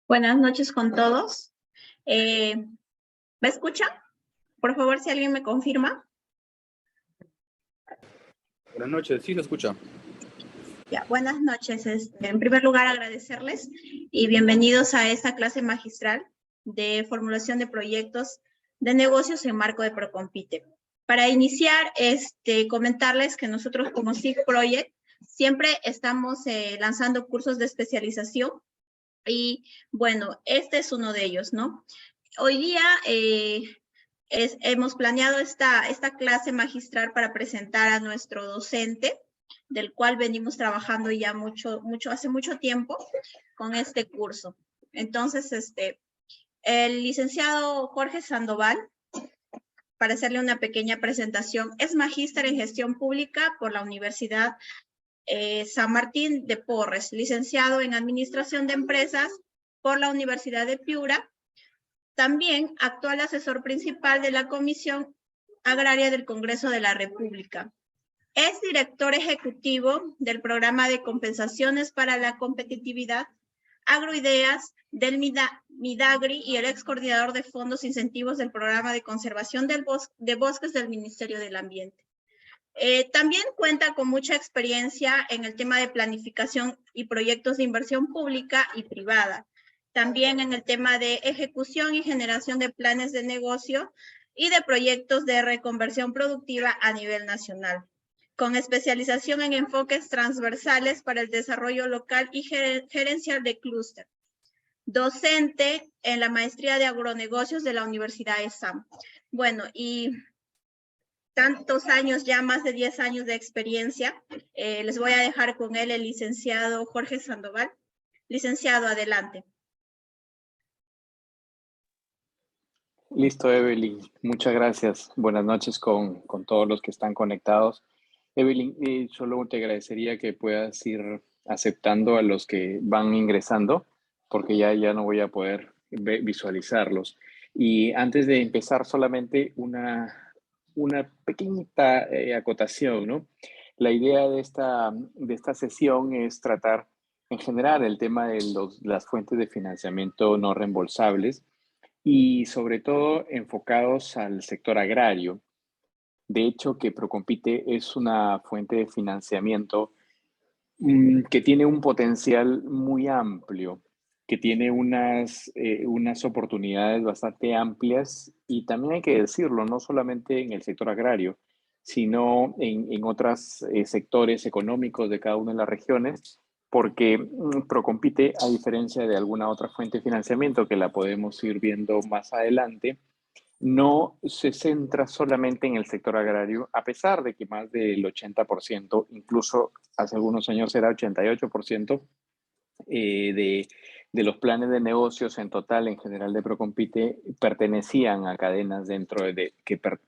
Buenas noches con todos. ¿Me escuchan? Por favor, si alguien me confirma. Buenas noches, sí se escucha. Ya, buenas noches. En primer lugar, agradecerles y bienvenidos a esta clase magistral de formulación de proyectos de negocios en marco de Procompite. Para iniciar, comentarles que nosotros como SIG Project siempre estamos lanzando cursos de especialización y bueno, este es uno de ellos, ¿no? Hoy día hemos planeado esta clase magistral para presentar a nuestro docente, del cual venimos trabajando ya hace mucho tiempo con este curso. Entonces, el licenciado Jorge Sandoval, para hacerle una pequeña presentación, es magíster en gestión pública por la Universidad San Martín de Porres, licenciado en administración de empresas por la Universidad de Piura. También actual asesor principal de la Comisión Agraria del Congreso de la República. Es director ejecutivo del Programa de Compensaciones para la Competitividad, Agroideas del Midagri y el ex coordinador de fondos incentivos del Programa de Conservación de Bosques del Ministerio del Ambiente. También cuenta con mucha experiencia en el tema de planificación y proyectos de inversión pública y privada. También en el tema de ejecución y generación de planes de negocio y de proyectos de reconversión productiva a nivel nacional, con especialización en enfoques transversales para el desarrollo local y gerencial de clúster. Docente en la maestría de agronegocios de la Universidad ESAM. Bueno, y tantos años, ya más de 10 años de experiencia. Les voy a dejar con él el licenciado Jorge Sandoval. Licenciado, adelante. Listo, Evelyn. Muchas gracias. Buenas noches con todos los que están conectados. Evelyn, solo te agradecería que puedas ir aceptando a los que van ingresando, porque ya no voy a poder visualizarlos. Y antes de empezar, solamente una pequeñita acotación, ¿no? La idea de esta sesión es tratar en general el tema de las fuentes de financiamiento no reembolsables y sobre todo enfocados al sector agrario. De hecho, que Procompite es una fuente de financiamiento que tiene un potencial muy amplio, que tiene unas oportunidades bastante amplias y también hay que decirlo, no solamente en el sector agrario, sino en otros sectores económicos de cada una de las regiones, porque Procompite, a diferencia de alguna otra fuente de financiamiento que la podemos ir viendo más adelante, no se centra solamente en el sector agrario, a pesar de que más del 80%, incluso hace algunos años era 88%, de los planes de negocios en total, en general de Procompite, pertenecían a cadenas dentro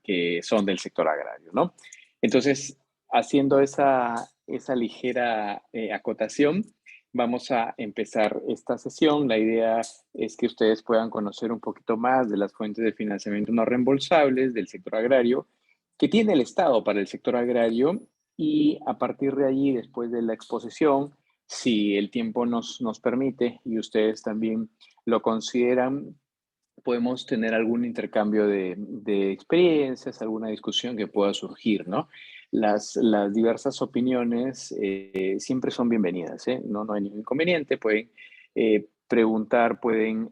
que son del sector agrario, ¿no? Entonces, haciendo esa ligera acotación, vamos a empezar esta sesión. La idea es que ustedes puedan conocer un poquito más de las fuentes de financiamiento no reembolsables del sector agrario que tiene el Estado para el sector agrario y a partir de allí, después de la exposición, si el tiempo nos permite y ustedes también lo consideran, podemos tener algún intercambio de experiencias, alguna discusión que pueda surgir, ¿no? Las diversas opiniones siempre son bienvenidas, ¿eh? No hay ningún inconveniente, pueden preguntar, pueden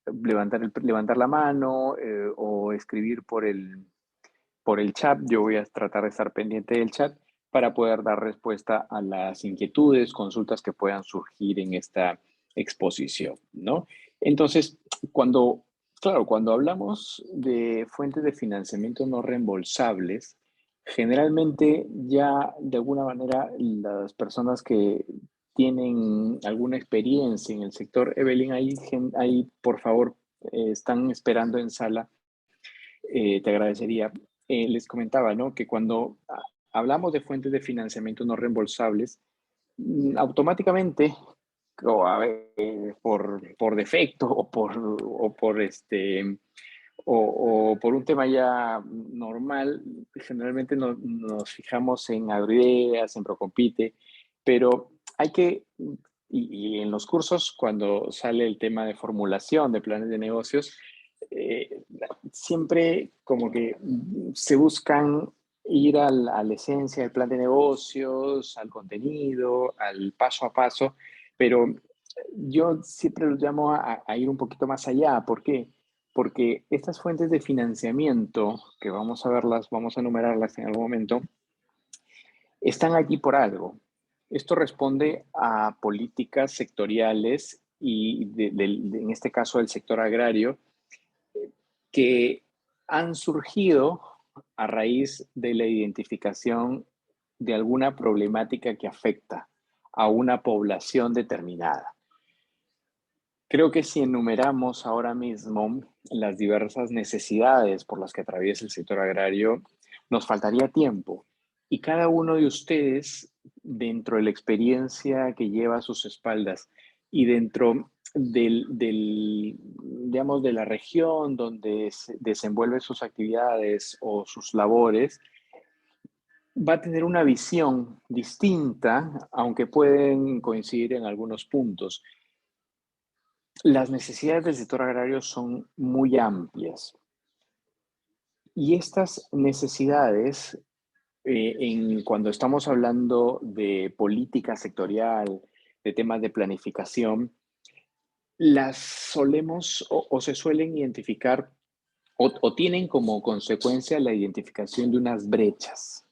levantar la mano o escribir por el chat. Yo voy a tratar de estar pendiente del chat para poder dar respuesta a las inquietudes, consultas que puedan surgir en esta exposición, ¿no? Entonces, cuando hablamos de fuentes de financiamiento no reembolsables, generalmente ya de alguna manera las personas que tienen alguna experiencia en el sector, Evelyn, ahí por favor, están esperando en sala, te agradecería. Les comentaba, ¿no? Que cuando hablamos de fuentes de financiamiento no reembolsables, automáticamente, por defecto o por un tema ya normal, generalmente nos fijamos en Agroideas, en Procompite, pero hay que y en los cursos, cuando sale el tema de formulación de planes de negocios, siempre como que se buscan ir a la esencia del plan de negocios, al contenido, al paso a paso, pero yo siempre los llamo a ir un poquito más allá. ¿Por qué? Porque estas fuentes de financiamiento, que vamos a verlas, vamos a enumerarlas en algún momento, están aquí por algo. Esto responde a políticas sectoriales y en este caso del sector agrario, que han surgido a raíz de la identificación de alguna problemática que afecta a una población determinada. Creo que si enumeramos ahora mismo las diversas necesidades por las que atraviesa el sector agrario, nos faltaría tiempo. Y cada uno de ustedes, dentro de la experiencia que lleva a sus espaldas y dentro digamos, de la región donde se desenvuelve sus actividades o sus labores, va a tener una visión distinta, aunque pueden coincidir en algunos puntos. Las necesidades del sector agrario son muy amplias y estas necesidades, cuando estamos hablando de política sectorial, de temas de planificación, las solemos o se suelen identificar o tienen como consecuencia la identificación de unas brechas.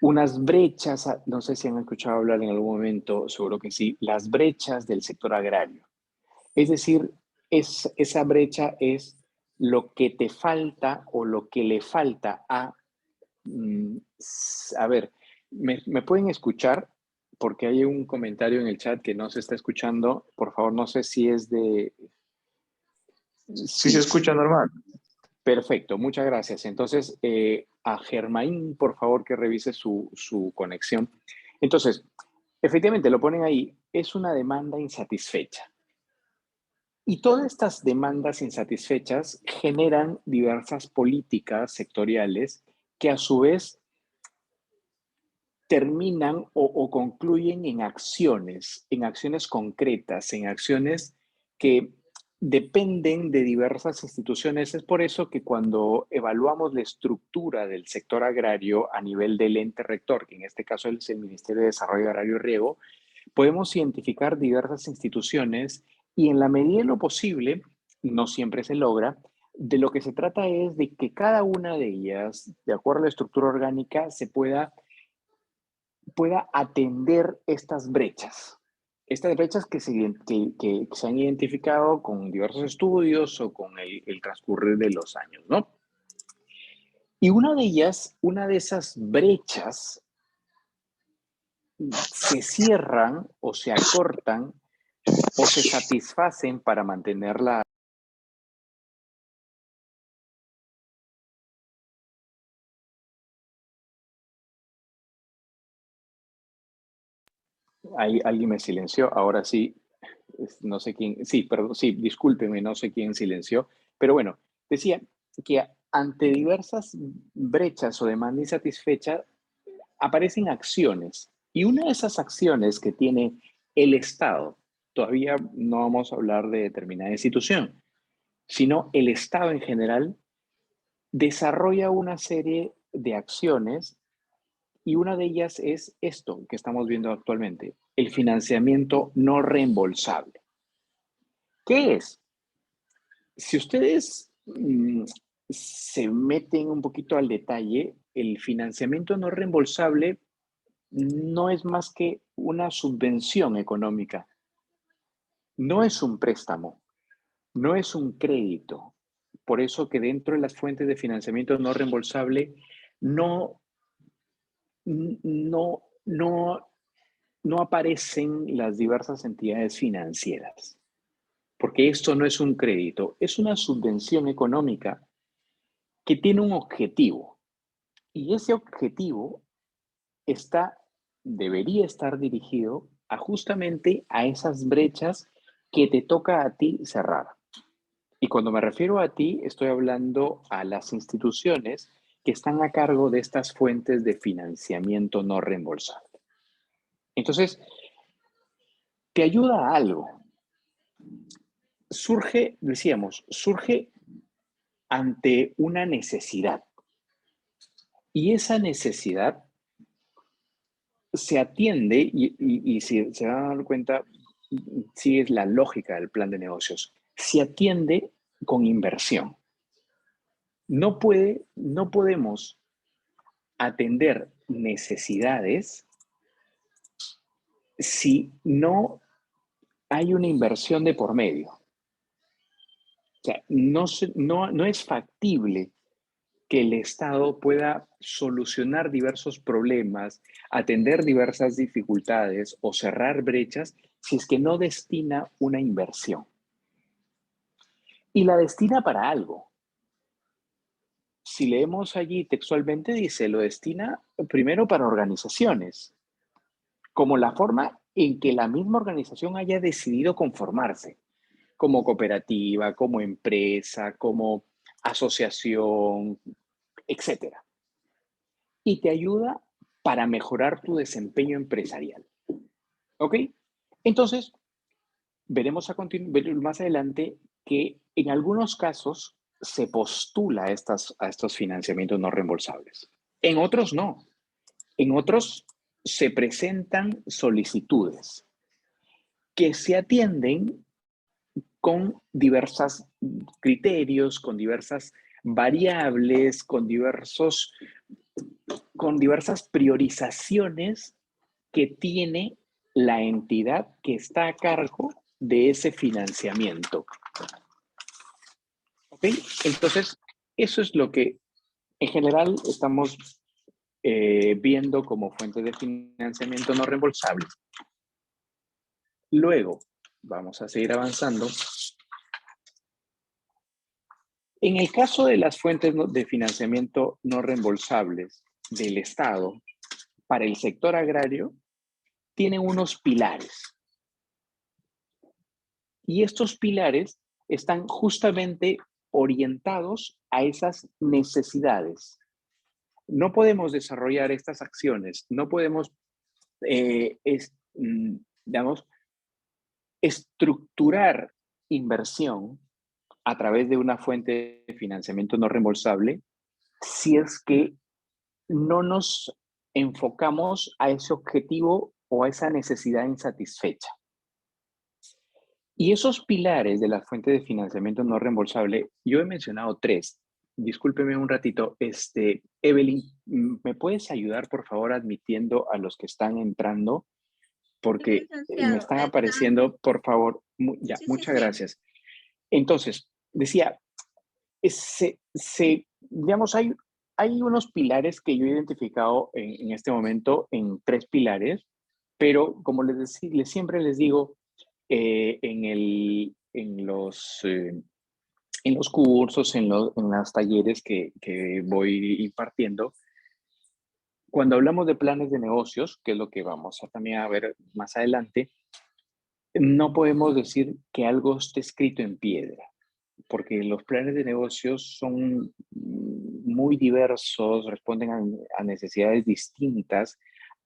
Unas brechas, no sé si han escuchado hablar en algún momento, seguro que sí, las brechas del sector agrario. Es decir, esa brecha es lo que te falta o lo que le falta a ver, ¿me pueden escuchar? Porque hay un comentario en el chat que no se está escuchando. Por favor, no sé si es de... Sí se Sí, escucha normal. perfecto, muchas gracias. Entonces, a Germain, por favor, que revise su conexión. Entonces, efectivamente, lo ponen ahí, es una demanda insatisfecha. Y todas estas demandas insatisfechas generan diversas políticas sectoriales que a su vez terminan o concluyen en acciones concretas, en acciones que dependen de diversas instituciones. Es por eso que cuando evaluamos la estructura del sector agrario a nivel del ente rector, que en este caso es el Ministerio de Desarrollo Agrario y Riego, podemos identificar diversas instituciones y en la medida de lo posible, no siempre se logra, de lo que se trata es de que cada una de ellas, de acuerdo a la estructura orgánica, se pueda atender estas brechas. Estas brechas que se han identificado con diversos estudios o con el transcurrir de los años, ¿no? Y una de ellas, una de esas brechas, se cierran o se acortan o se satisfacen para mantenerla. Ahí alguien me silenció, ahora sí, no sé quién, sí, perdón, sí, discúlpeme, no sé quién silenció, pero bueno, decía que ante diversas brechas o demanda insatisfecha aparecen acciones y una de esas acciones que tiene el Estado, todavía no vamos a hablar de determinada institución, sino el Estado en general desarrolla una serie de acciones y una de ellas es esto que estamos viendo actualmente, el financiamiento no reembolsable. ¿Qué es? Si ustedes se meten un poquito al detalle, el financiamiento no reembolsable no es más que una subvención económica, no es un préstamo, no es un crédito. Por eso que dentro de las fuentes de financiamiento no reembolsable no, no, no, no aparecen las diversas entidades financieras, porque esto no es un crédito, es una subvención económica que tiene un objetivo y ese objetivo está, debería estar dirigido a justamente a esas brechas que te toca a ti cerrar. Y cuando me refiero a ti, estoy hablando a las instituciones que están a cargo de estas fuentes de financiamiento no reembolsable. Entonces, te ayuda a algo. Surge, decíamos, surge ante una necesidad. Y esa necesidad se atiende, y si se van a dar cuenta, sí es la lógica del plan de negocios, se atiende con inversión. No podemos atender necesidades si no hay una inversión de por medio. O sea, no es factible que el Estado pueda solucionar diversos problemas, atender diversas dificultades o cerrar brechas si es que no destina una inversión. Y la destina para algo. Si leemos allí textualmente, dice, lo destina primero para organizaciones, como la forma en que la misma organización haya decidido conformarse, como cooperativa, como empresa, como asociación, etcétera. Y te ayuda para mejorar tu desempeño empresarial. ¿Ok? Entonces, veremos más adelante que en algunos casos se postula a estos financiamientos no reembolsables. En otros no. En otros se presentan solicitudes que se atienden con diversos criterios, con diversas variables, con diversas priorizaciones que tiene la entidad que está a cargo de ese financiamiento. ¿Ok? Entonces, eso es lo que en general estamos viendo como fuente de financiamiento no reembolsable. Luego, vamos a seguir avanzando. En el caso de las fuentes de financiamiento no reembolsables del Estado para el sector agrario, tienen unos pilares. Y estos pilares están justamente orientados a esas necesidades. No podemos desarrollar estas acciones, no podemos, digamos, estructurar inversión a través de una fuente de financiamiento no reembolsable si es que no nos enfocamos a ese objetivo o a esa necesidad insatisfecha. Y esos pilares de la fuente de financiamiento no reembolsable, yo he mencionado 3. Discúlpeme un ratito. Evelyn, ¿me puedes ayudar, por favor, admitiendo a los que están entrando? Porque me están apareciendo, por favor. Muchas gracias. Entonces, decía, digamos, hay unos pilares que yo he identificado en este momento en 3 pilares, pero como siempre les digo, en los cursos, en los talleres que voy impartiendo, cuando hablamos de planes de negocios, que es lo que vamos a también a ver más adelante, no podemos decir que algo esté escrito en piedra, porque los planes de negocios son muy diversos, responden a necesidades distintas,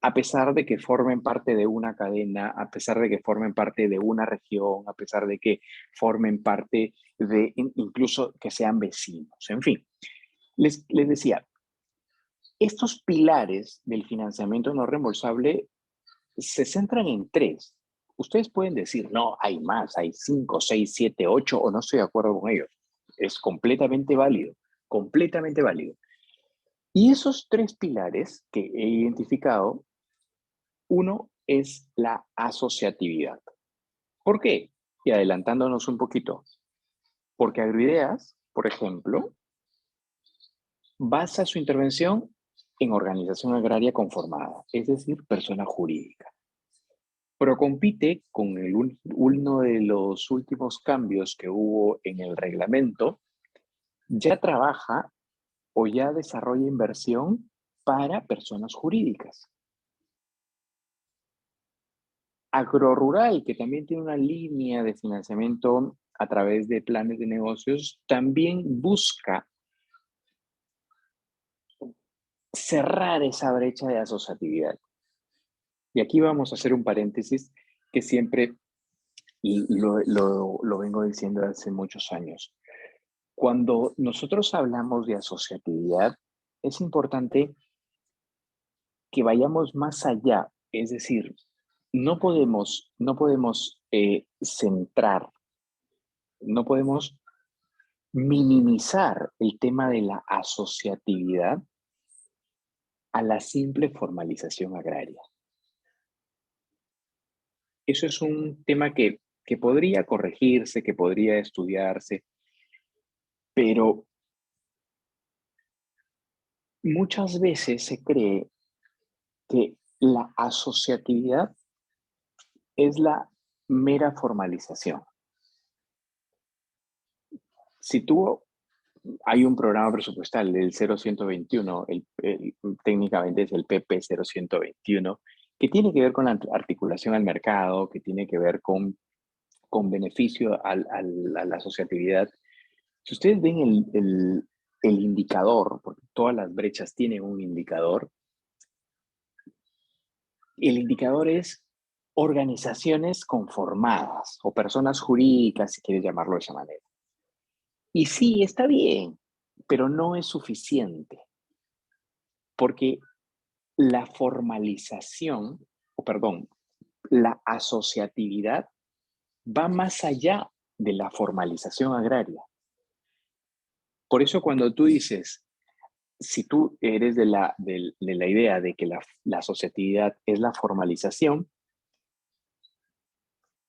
a pesar de que formen parte de una cadena, a pesar de que formen parte de una región, a pesar de que formen parte de incluso que sean vecinos. En fin, les decía, estos pilares del financiamiento no reembolsable se centran en 3. Ustedes pueden decir, no, hay más, hay 5, 6, 7, 8, o no estoy de acuerdo con ellos. Es completamente válido, completamente válido. Y esos 3 pilares que he identificado, uno es la asociatividad. ¿Por qué? Y adelantándonos un poquito, porque Agroideas, por ejemplo, basa su intervención en organización agraria conformada, es decir, persona jurídica. Procompite, con uno de los últimos cambios que hubo en el reglamento, ya trabaja o ya desarrolla inversión para personas jurídicas. Agrorural, que también tiene una línea de financiamiento a través de planes de negocios, también busca cerrar esa brecha de asociatividad. Y aquí vamos a hacer un paréntesis que siempre lo vengo diciendo hace muchos años. Cuando nosotros hablamos de asociatividad, es importante que vayamos más allá. Es decir, no podemos centrar, no podemos minimizar el tema de la asociatividad a la simple formalización agraria. Eso es un tema que podría corregirse, que podría estudiarse, pero muchas veces se cree que la asociatividad es la mera formalización. Si tú hay un programa presupuestal del 0121, técnicamente es el PP 0121, que tiene que ver con la articulación al mercado, que tiene que ver con beneficio a la asociatividad. Si ustedes ven el indicador, porque todas las brechas tienen un indicador, el indicador es organizaciones conformadas o personas jurídicas, si quieres llamarlo de esa manera. Y sí, está bien, pero no es suficiente, porque la formalización, o perdón, la asociatividad va más allá de la formalización agraria. Por eso cuando tú dices, si tú eres de la idea de que la asociatividad es la formalización,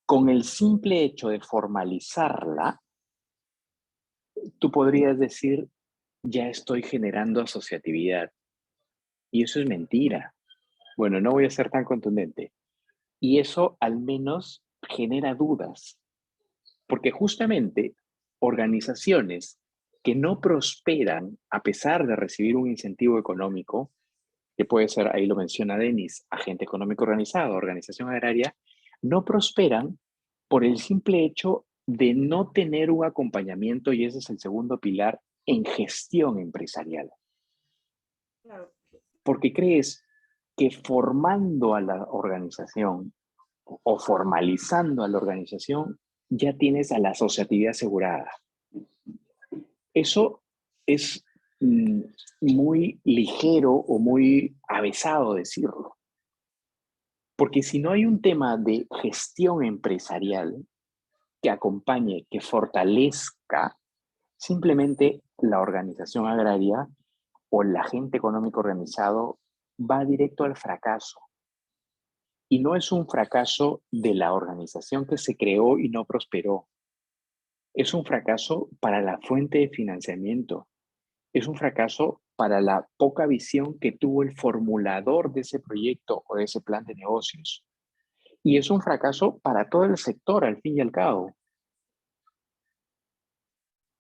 con el simple hecho de formalizarla, tú podrías decir, ya estoy generando asociatividad. Y eso es mentira. Bueno, no voy a ser tan contundente. Y eso al menos genera dudas, porque justamente organizaciones que no prosperan a pesar de recibir un incentivo económico, que puede ser, ahí lo menciona Denis, agente económico organizado, organización agraria, no prosperan por el simple hecho de no tener un acompañamiento, y ese es el segundo pilar, en gestión empresarial. Claro. Porque crees que formando a la organización o formalizando a la organización, ya tienes a la asociatividad asegurada. Eso es muy ligero o muy avesado decirlo. Porque si no hay un tema de gestión empresarial que acompañe, que fortalezca, simplemente la organización agraria o el agente económico organizado va directo al fracaso. Y no es un fracaso de la organización que se creó y no prosperó. Es un fracaso para la fuente de financiamiento. Es un fracaso para la poca visión que tuvo el formulador de ese proyecto o de ese plan de negocios. Y es un fracaso para todo el sector, al fin y al cabo.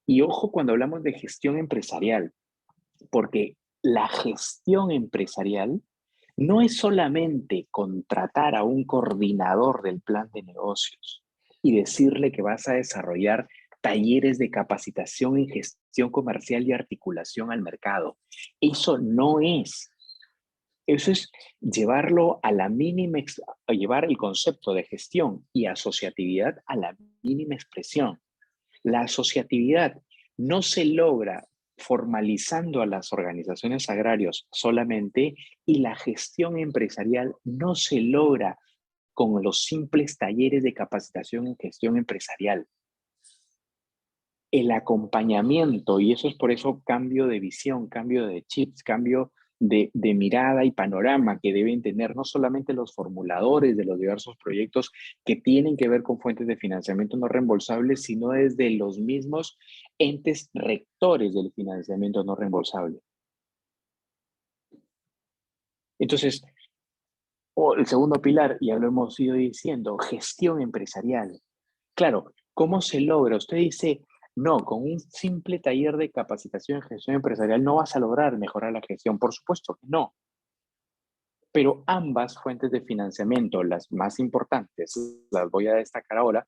Y ojo cuando hablamos de gestión empresarial, porque la gestión empresarial no es solamente contratar a un coordinador del plan de negocios y decirle que vas a desarrollar talleres de capacitación en gestión comercial y articulación al mercado. Eso no es. Eso es llevarlo a la mínima, llevar el concepto de gestión y asociatividad a la mínima expresión. La asociatividad no se logra formalizando a las organizaciones agrarias solamente, y la gestión empresarial no se logra con los simples talleres de capacitación en gestión empresarial. El acompañamiento, y eso es por eso cambio de visión, cambio de chips, cambio de mirada y panorama que deben tener no solamente los formuladores de los diversos proyectos que tienen que ver con fuentes de financiamiento no reembolsables, sino desde los mismos entes rectores del financiamiento no reembolsable. Entonces, el segundo pilar, ya lo hemos ido diciendo, gestión empresarial. Claro, ¿cómo se logra? Usted dice, no, con un simple taller de capacitación en gestión empresarial no vas a lograr mejorar la gestión. Por supuesto que no. Pero ambas fuentes de financiamiento, las más importantes, las voy a destacar ahora,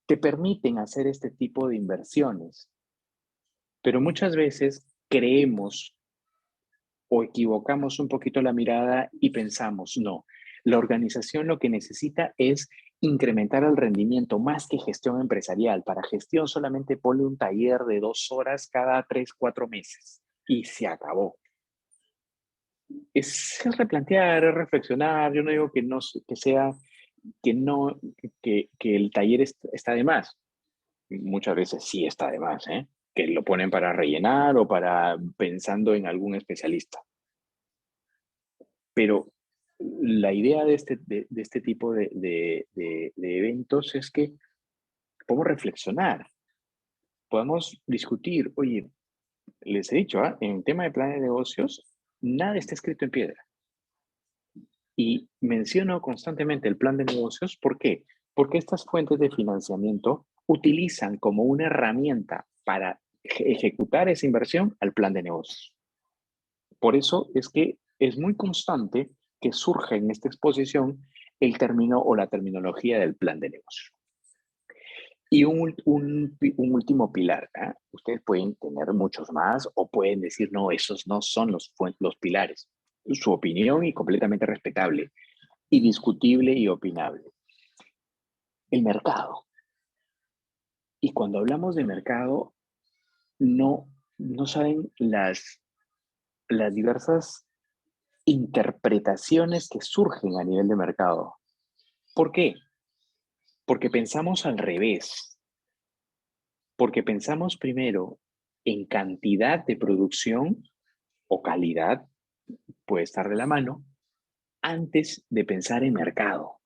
te permiten hacer este tipo de inversiones. Pero muchas veces creemos o equivocamos un poquito la mirada y pensamos, no, La organización lo que necesita es incrementar el rendimiento más que gestión empresarial. Para gestión solamente ponle un taller de 2 horas cada 3, 4 meses y se acabó. Es replantear, es reflexionar. Yo no digo que no que sea que no que el taller está de más. Muchas veces sí está de más, ¿eh? Que lo ponen para rellenar o para pensando en algún especialista. Pero la idea de este tipo de eventos es que podemos reflexionar, podemos discutir. Oye, les he dicho, en tema de plan de negocios, nada está escrito en piedra. Y menciono constantemente el plan de negocios. ¿Por qué? Porque estas fuentes de financiamiento utilizan como una herramienta para ejecutar esa inversión al plan de negocios. Por eso es que es muy constante que surge en esta exposición el término o la terminología del plan de negocio. Y un último pilar. Ustedes pueden tener muchos más o pueden decir, no, esos no son los pilares. Su opinión y completamente respetable, y discutible y opinable. El mercado. Y cuando hablamos de mercado, no saben las diversas interpretaciones que surgen a nivel de mercado. ¿Por qué? Porque pensamos al revés. Porque pensamos primero en cantidad de producción o calidad, puede estar de la mano, antes de pensar en mercado.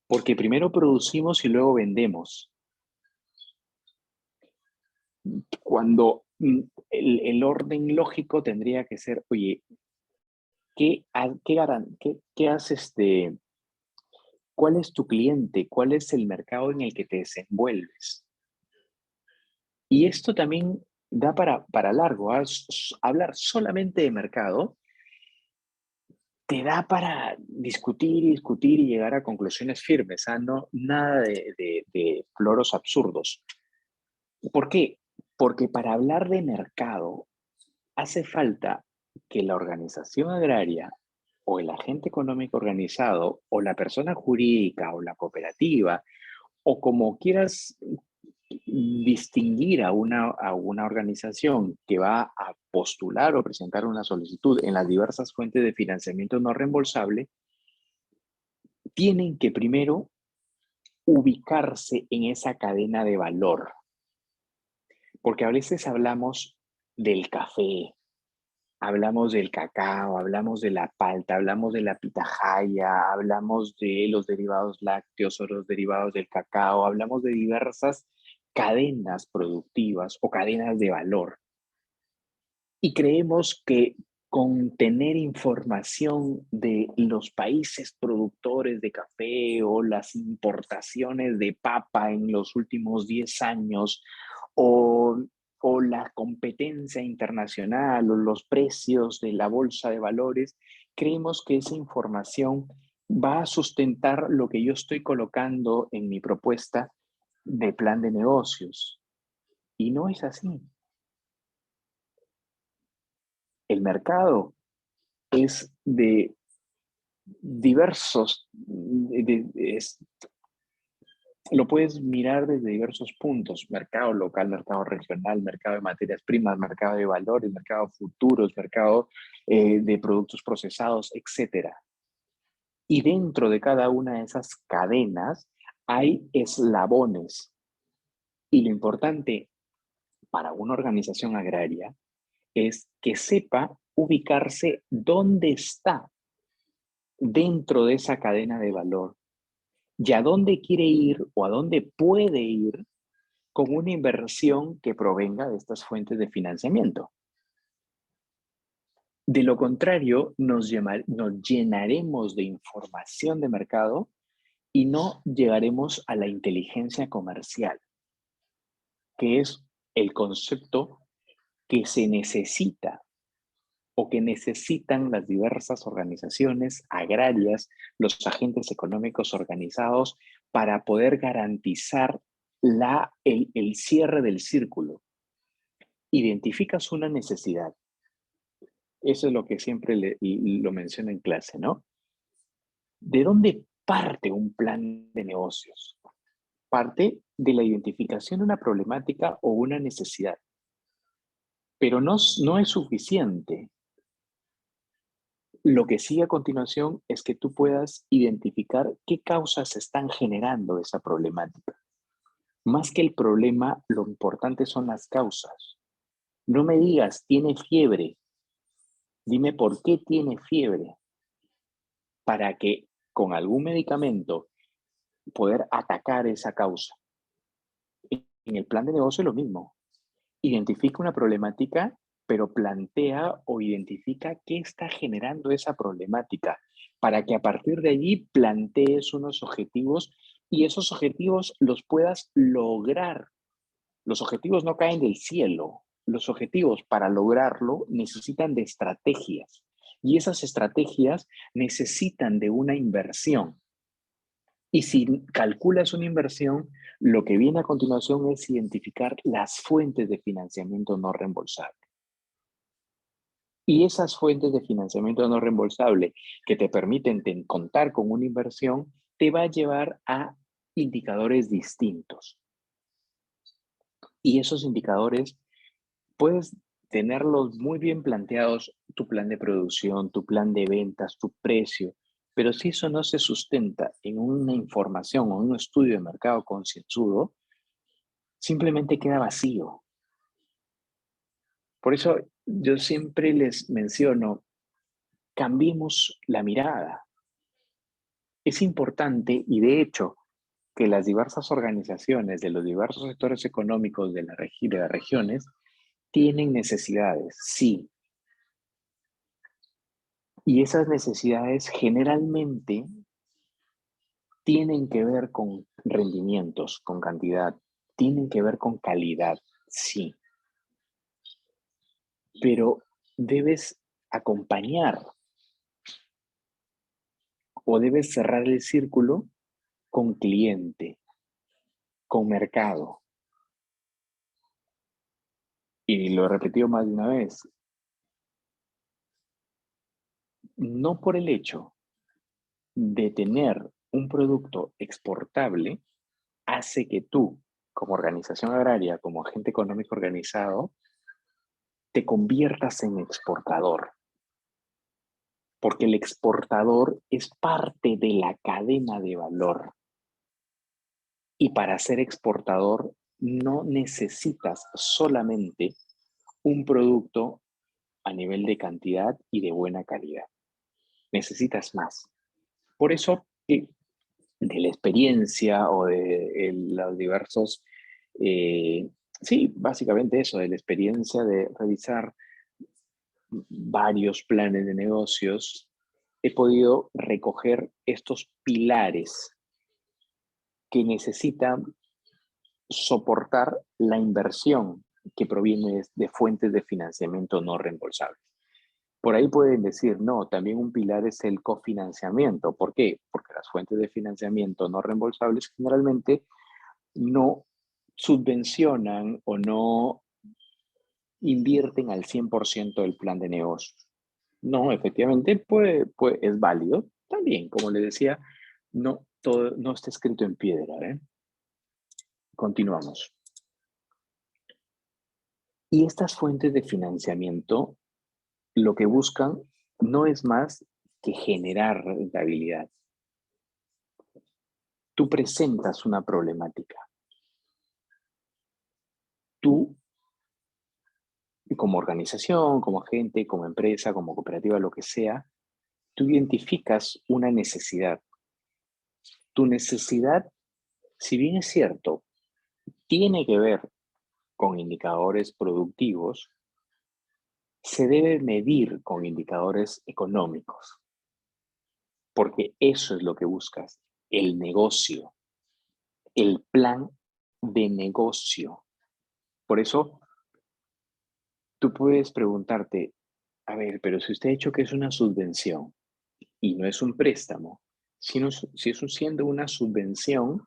Porque primero producimos y luego vendemos. Cuando el orden lógico tendría que ser, oye, ¿qué haces cuál es tu cliente? ¿Cuál es el mercado en el que te desenvuelves? Y esto también da para largo. Hablar solamente de mercado te da para discutir y llegar a conclusiones firmes. No, nada de floros absurdos. ¿Por qué? Porque para hablar de mercado hace falta que la organización agraria o el agente económico organizado o la persona jurídica o la cooperativa o como quieras distinguir a una organización que va a postular o presentar una solicitud en las diversas fuentes de financiamiento no reembolsable, tienen que primero ubicarse en esa cadena de valor. Porque a veces hablamos del café, hablamos del cacao, hablamos de la palta, hablamos de la pitahaya, hablamos de los derivados lácteos o los derivados del cacao, hablamos de diversas cadenas productivas o cadenas de valor. Y creemos que con tener información de los países productores de café o las importaciones de papa en los últimos 10 años o la competencia internacional o los precios de la bolsa de valores, creemos que esa información va a sustentar lo que yo estoy colocando en mi propuesta de plan de negocios. Y no es así. El mercado es de diversos, lo puedes mirar desde diversos puntos: mercado local, mercado regional, mercado de materias primas, mercado de valores, mercado futuros, mercado de productos procesados, etc. Y dentro de cada una de esas cadenas hay eslabones. Y lo importante para una organización agraria es que sepa ubicarse dónde está dentro de esa cadena de valor y a dónde quiere ir o a dónde puede ir con una inversión que provenga de estas fuentes de financiamiento. De lo contrario, nos llenaremos de información de mercado y no llegaremos a la inteligencia comercial, que es el concepto que se necesita o que necesitan las diversas organizaciones agrarias, los agentes económicos organizados, para poder garantizar el cierre del círculo. Identificas una necesidad. Eso es lo que siempre lo menciono en clase, ¿no? ¿De dónde parte un plan de negocios? Parte de la identificación de una problemática o una necesidad. Pero no es suficiente. Lo que sigue a continuación es que tú puedas identificar qué causas están generando esa problemática. Más que el problema, lo importante son las causas. No me digas, tiene fiebre. Dime por qué tiene fiebre. Para que con algún medicamento poder atacar esa causa. En el plan de negocio es lo mismo. Identifica una problemática, pero plantea o identifica qué está generando esa problemática para que a partir de allí plantees unos objetivos y esos objetivos los puedas lograr. Los objetivos no caen del cielo. Los objetivos para lograrlo necesitan de estrategias y esas estrategias necesitan de una inversión. Y si calculas una inversión, lo que viene a continuación es identificar las fuentes de financiamiento no reembolsable. Y esas fuentes de financiamiento no reembolsable que te permiten contar con una inversión, te va a llevar a indicadores distintos. Y esos indicadores puedes tenerlos muy bien planteados, tu plan de producción, tu plan de ventas, tu precio, pero si eso no se sustenta en una información o un estudio de mercado concienzudo, simplemente queda vacío. Por eso yo siempre les menciono, cambiemos la mirada. Es importante y de hecho que las diversas organizaciones de los diversos sectores económicos de las regiones tienen necesidades, sí. Y esas necesidades generalmente tienen que ver con rendimientos, con cantidad, tienen que ver con calidad, sí. Pero debes acompañar o debes cerrar el círculo con cliente, con mercado. Y lo he repetido más de una vez, no por el hecho de tener un producto exportable, hace que tú, como organización agraria, como agente económico organizado, te conviertas en exportador. Porque el exportador es parte de la cadena de valor. Y para ser exportador no necesitas solamente un producto a nivel de cantidad y de buena calidad. Necesitas más. Por eso, de la experiencia o de los diversos, sí, básicamente eso, de la experiencia de revisar varios planes de negocios, he podido recoger estos pilares que necesitan soportar la inversión que proviene de fuentes de financiamiento no reembolsables. Por ahí pueden decir, no, también un pilar es el cofinanciamiento. ¿Por qué? Porque las fuentes de financiamiento no reembolsables generalmente no subvencionan o no invierten al 100% del plan de negocios. No, efectivamente es válido. También, como les decía, no, todo, no está escrito en piedra. Continuamos. Y estas fuentes de financiamiento lo que buscan no es más que generar rentabilidad. Tú presentas una problemática. Tú, como organización, como agente, como empresa, como cooperativa, lo que sea, tú identificas una necesidad. Tu necesidad, si bien es cierto, tiene que ver con indicadores productivos, se debe medir con indicadores económicos, porque eso es lo que buscas, el negocio, el plan de negocio. Por eso, tú puedes preguntarte, a ver, pero si usted ha dicho que es una subvención y no es un préstamo, si es siendo una subvención,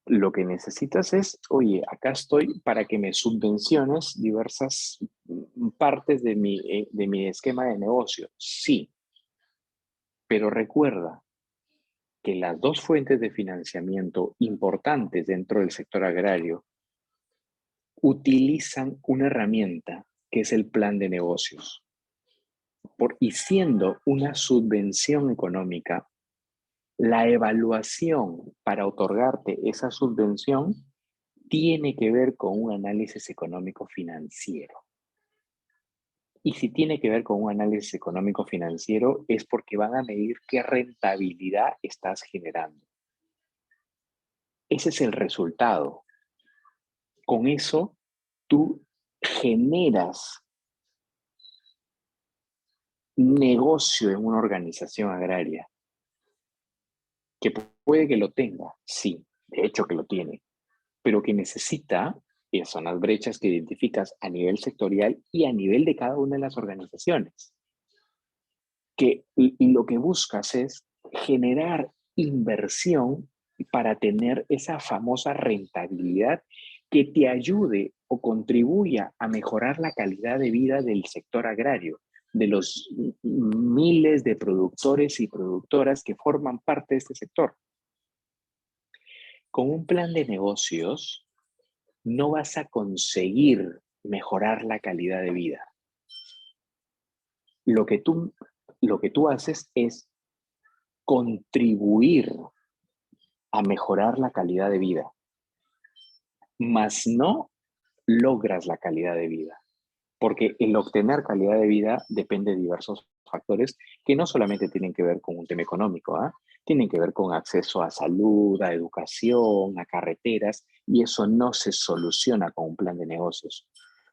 lo que necesitas es, oye, acá estoy para que me subvenciones diversas partes de mi esquema de negocio. Sí, pero recuerda, que las dos fuentes de financiamiento importantes dentro del sector agrario utilizan una herramienta que es el plan de negocios. Y siendo una subvención económica, la evaluación para otorgarte esa subvención tiene que ver con un análisis económico financiero. Y si tiene que ver con un análisis económico financiero es porque van a medir qué rentabilidad estás generando. Ese es el resultado. Con eso, tú generas negocio en una organización agraria. Que puede que lo tenga, sí, de hecho que lo tiene, pero que necesita, y son las brechas que identificas a nivel sectorial y a nivel de cada una de las organizaciones. Y lo que buscas es generar inversión para tener esa famosa rentabilidad que te ayude o contribuya a mejorar la calidad de vida del sector agrario, de los miles de productores y productoras que forman parte de este sector. Con un plan de negocios no vas a conseguir mejorar la calidad de vida. Lo que tú haces es contribuir a mejorar la calidad de vida, mas no logras la calidad de vida, porque el obtener calidad de vida depende de diversos factores que no solamente tienen que ver con un tema económico, tienen que ver con acceso a salud, a educación, a carreteras, y eso no se soluciona con un plan de negocios.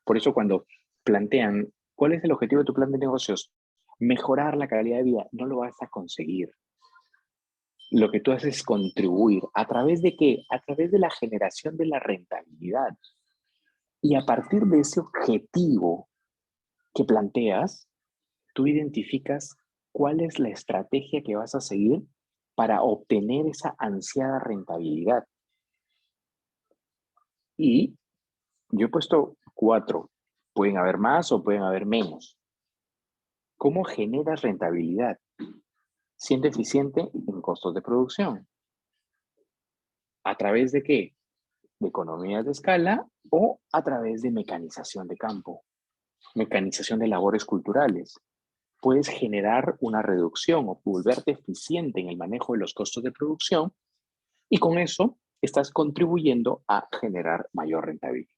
Por eso cuando plantean, ¿cuál es el objetivo de tu plan de negocios? Mejorar la calidad de vida, no lo vas a conseguir. Lo que tú haces es contribuir. ¿A través de qué? A través de la generación de la rentabilidad. Y a partir de ese objetivo que planteas, tú identificas cuál es la estrategia que vas a seguir para obtener esa ansiada rentabilidad. Y yo he puesto 4. Pueden haber más o pueden haber menos. ¿Cómo generas rentabilidad? Siendo eficiente en costos de producción. ¿A través de qué? De economías de escala o a través de mecanización de campo, mecanización de labores culturales. Puedes generar una reducción o volverte eficiente en el manejo de los costos de producción y con eso estás contribuyendo a generar mayor rentabilidad.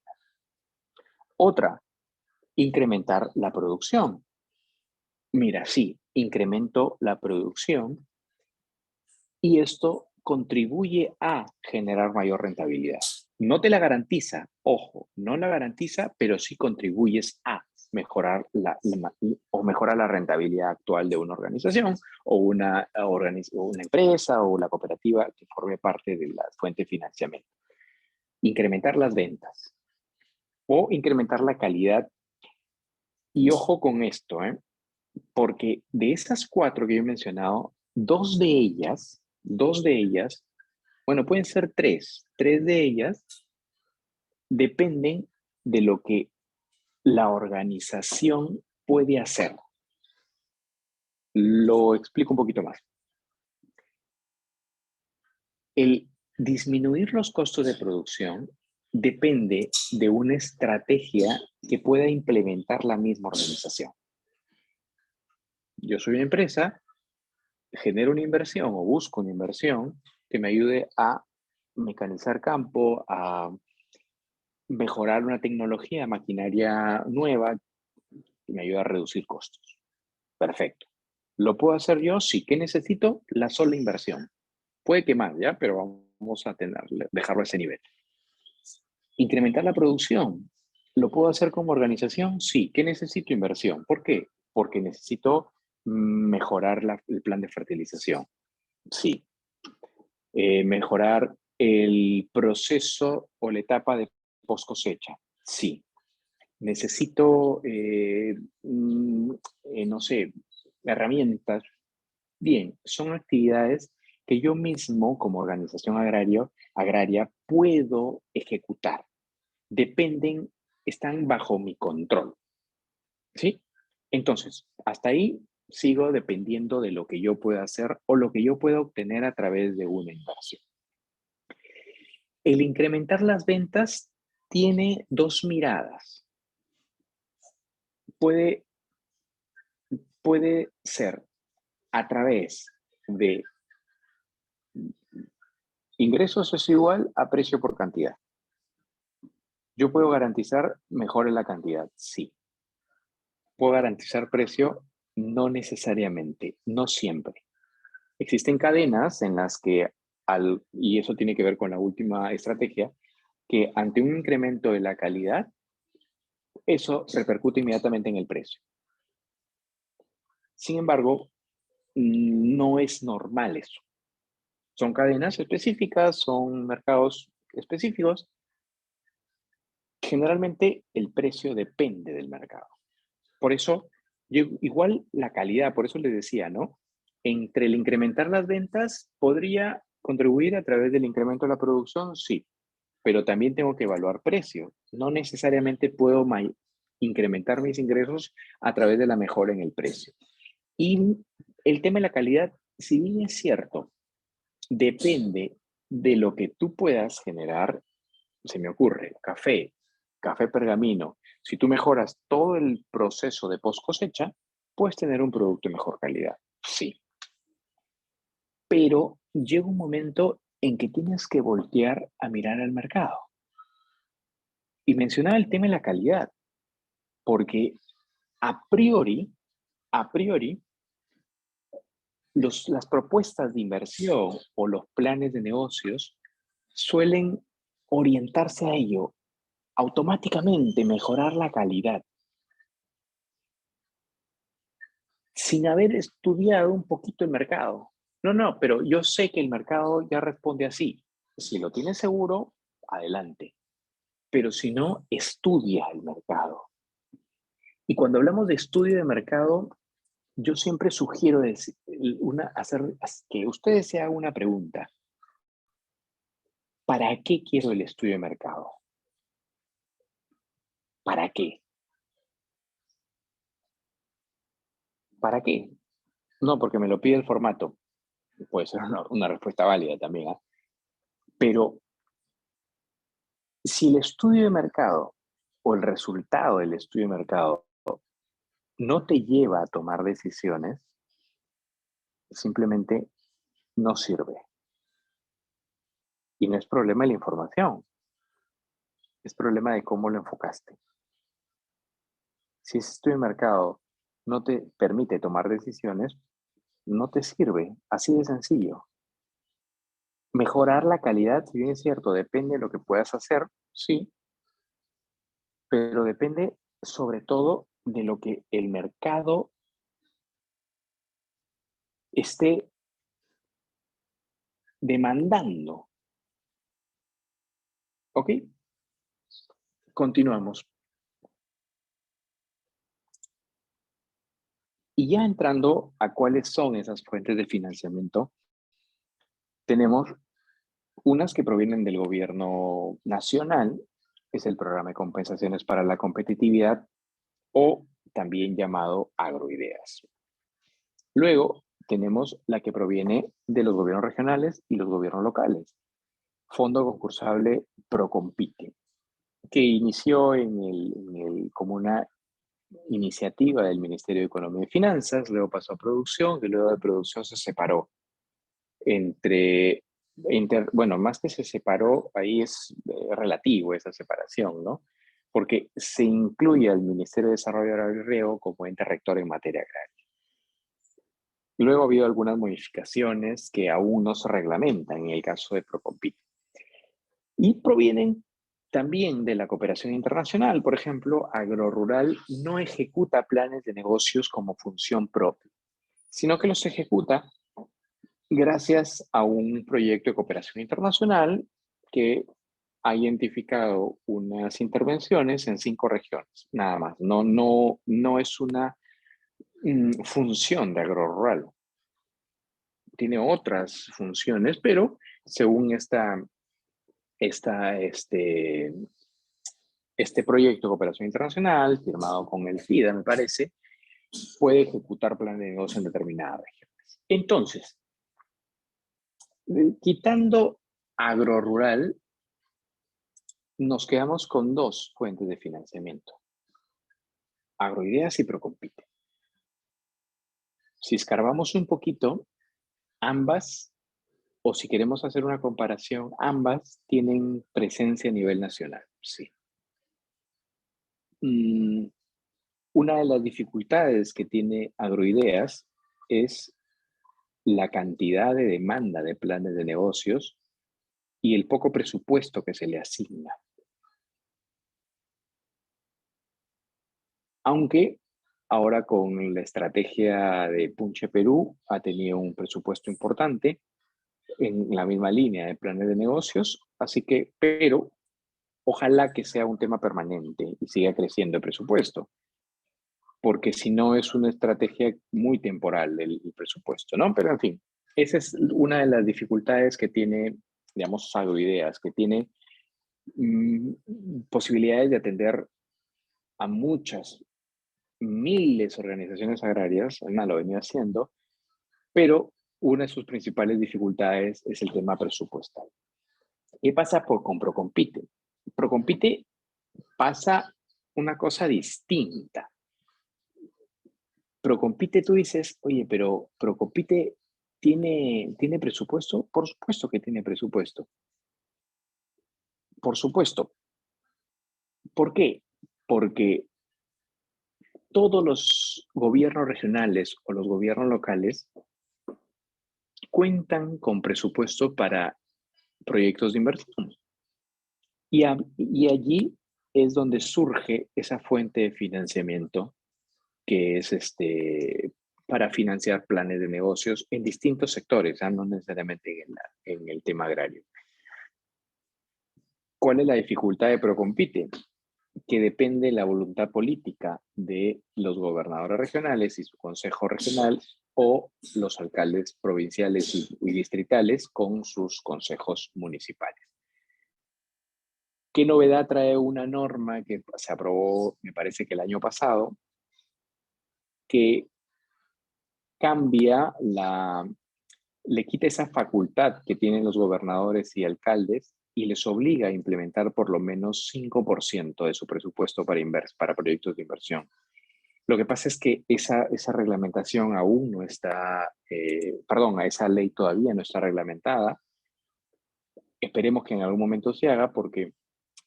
Otra, incrementar la producción. Mira, sí, incremento la producción y esto contribuye a generar mayor rentabilidad. No te la garantiza, ojo, no la garantiza, pero sí contribuyes a mejorar mejorar la rentabilidad actual de una organización o una empresa o la cooperativa que forme parte de la fuente de financiamiento. Incrementar las ventas o incrementar la calidad. Y ojo con esto, porque de esas 4 que yo he mencionado, dos de ellas, bueno, pueden ser 3 de ellas dependen de lo que la organización puede hacer. Lo explico un poquito más. El disminuir los costos de producción depende de una estrategia que pueda implementar la misma organización. Yo soy una empresa, genero una inversión o busco una inversión que me ayude a mecanizar campo, a mejorar una tecnología, maquinaria nueva que me ayuda a reducir costos. Perfecto. ¿Lo puedo hacer yo? Sí. ¿Qué necesito? La sola inversión. Puede que más, ¿ya? Pero vamos a dejarlo a ese nivel. Incrementar la producción. ¿Lo puedo hacer como organización? Sí. ¿Qué necesito? Inversión. ¿Por qué? Porque necesito mejorar el plan de fertilización. Sí. Mejorar el proceso o la etapa de post cosecha. Sí. Necesito, no sé, herramientas. Bien, son actividades que yo mismo como organización agraria puedo ejecutar. Están bajo mi control. ¿Sí? Entonces, hasta ahí sigo dependiendo de lo que yo pueda hacer o lo que yo pueda obtener a través de una inversión. El incrementar las ventas tiene dos miradas. Puede ser a través de ingresos es igual a precio por cantidad. ¿Yo puedo garantizar mejor en la cantidad? Sí. ¿Puedo garantizar precio? No necesariamente, no siempre. Existen cadenas en las que, y eso tiene que ver con la última estrategia, que ante un incremento de la calidad, eso repercute inmediatamente en el precio. Sin embargo, no es normal eso. Son cadenas específicas, son mercados específicos. Generalmente el precio depende del mercado. Por eso, igual la calidad, por eso les decía, ¿no? Entre el incrementar las ventas, ¿podría contribuir a través del incremento de la producción? Sí, pero también tengo que evaluar precio. No necesariamente puedo incrementar mis ingresos a través de la mejora en el precio. Y el tema de la calidad, si bien es cierto, depende de lo que tú puedas generar. Se me ocurre, café pergamino. Si tú mejoras todo el proceso de post cosecha, puedes tener un producto de mejor calidad. Sí. Pero llega un momento en que tienes que voltear a mirar al mercado. Y mencionaba el tema de la calidad, porque a priori, las propuestas de inversión o los planes de negocios suelen orientarse a ello, automáticamente mejorar la calidad, sin haber estudiado un poquito el mercado. No, pero yo sé que el mercado ya responde así. Si lo tienes seguro, adelante. Pero si no, estudia el mercado. Y cuando hablamos de estudio de mercado, yo siempre sugiero que ustedes se hagan una pregunta. ¿Para qué quiero el estudio de mercado? ¿Para qué? ¿Para qué? No, porque me lo pide el formato. Puede ser una respuesta válida también, ¿eh? Pero si el estudio de mercado o el resultado del estudio de mercado no te lleva a tomar decisiones, simplemente no sirve. Y no es problema de la información, es problema de cómo lo enfocaste. Si ese estudio de mercado no te permite tomar decisiones, no te sirve, así de sencillo. Mejorar la calidad, si bien es cierto, depende de lo que puedas hacer, sí, pero depende sobre todo de lo que el mercado esté demandando. ¿Ok? Continuamos. Y ya entrando a cuáles son esas fuentes de financiamiento, tenemos unas que provienen del gobierno nacional, es el programa de compensaciones para la competitividad o también llamado agroideas. Luego tenemos la que proviene de los gobiernos regionales y los gobiernos locales. Fondo concursable Procompite, que inició como una iniciativa del Ministerio de Economía y Finanzas, luego pasó a producción, y luego de producción se separó bueno, más que se separó, ahí es relativo esa separación, ¿no? Porque se incluye al Ministerio de Desarrollo Agrario y Riego como ente rector en materia agraria. Luego ha habido algunas modificaciones que aún no se reglamentan en el caso de Procompite. Y provienen también de la cooperación internacional. Por ejemplo, AgroRural no ejecuta planes de negocios como función propia, sino que los ejecuta gracias a un proyecto de cooperación internacional que ha identificado unas intervenciones en 5 regiones, nada más. No es una función de AgroRural. Tiene otras funciones, pero según este proyecto de cooperación internacional, firmado con el FIDA, me parece, puede ejecutar planes de negocio en determinadas regiones. Entonces, quitando agrorural, nos quedamos con dos fuentes de financiamiento: Agroideas y Procompite. Si escarbamos un poquito, ambas, o si queremos hacer una comparación, ambas tienen presencia a nivel nacional, sí. Una de las dificultades que tiene Agroideas es la cantidad de demanda de planes de negocios y el poco presupuesto que se le asigna. Aunque ahora con la estrategia de Punche Perú ha tenido un presupuesto importante en la misma línea de planes de negocios, así que, pero ojalá que sea un tema permanente y siga creciendo el presupuesto, porque si no es una estrategia muy temporal el presupuesto, ¿no? Pero en fin, esa es una de las dificultades que tiene, digamos, Agroideas, que tiene posibilidades de atender a muchas, miles de organizaciones agrarias, además lo venía haciendo, pero una de sus principales dificultades es el tema presupuestal. ¿Qué pasa con Procompite? Procompite pasa una cosa distinta. Procompite, tú dices, oye, pero Procompite ¿tiene presupuesto? Por supuesto que tiene presupuesto. Por supuesto. ¿Por qué? Porque todos los gobiernos regionales o los gobiernos locales cuentan con presupuesto para proyectos de inversión. Y allí es donde surge esa fuente de financiamiento que es para financiar planes de negocios en distintos sectores, no necesariamente en el tema agrario. ¿Cuál es la dificultad de Procompite? Que depende de la voluntad política de los gobernadores regionales y su consejo regional o los alcaldes provinciales y distritales con sus consejos municipales. ¿Qué novedad trae una norma que se aprobó, me parece que el año pasado, que cambia le quita esa facultad que tienen los gobernadores y alcaldes y les obliga a implementar por lo menos 5% de su presupuesto para proyectos de inversión? Lo que pasa es que esa reglamentación aún no está, esa ley todavía no está reglamentada. Esperemos que en algún momento se haga, porque